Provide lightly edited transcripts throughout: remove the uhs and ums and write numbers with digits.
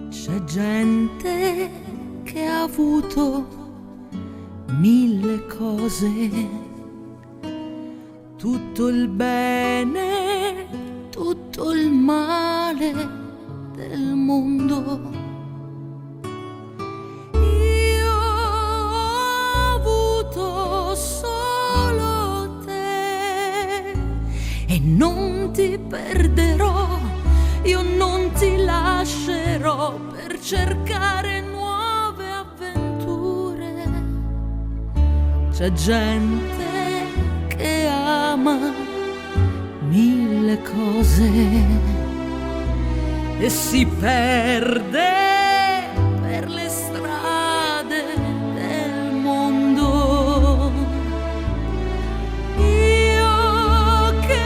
C'è gente che ha avuto 1000 cose, tutto il bene, tutto il male del mondo. Io ho avuto solo te e non ti perderò, io non ti lascerò per cercare nuove avventure. C'è gente che ama 1000 cose e si perde per le strade del mondo. Io che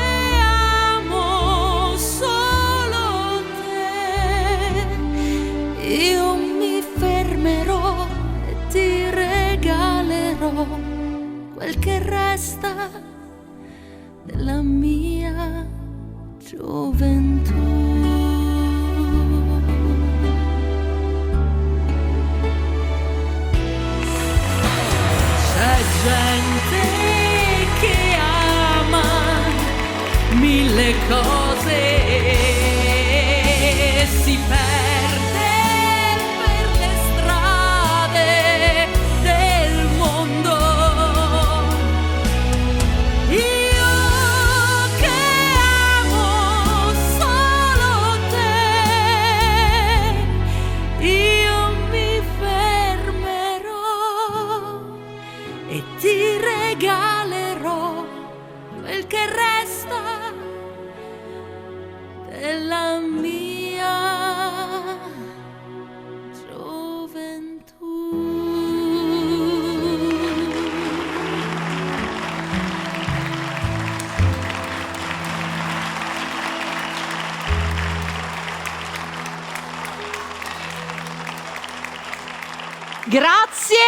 amo solo te, io mi fermerò e ti regalerò quel che resta della mia gioventù. C'è gente che ama 1000 cose e si perde per le strade del mondo. Io che amo solo te, io mi fermerò e ti regalerò quel che resta della mia gioventù. Grazie.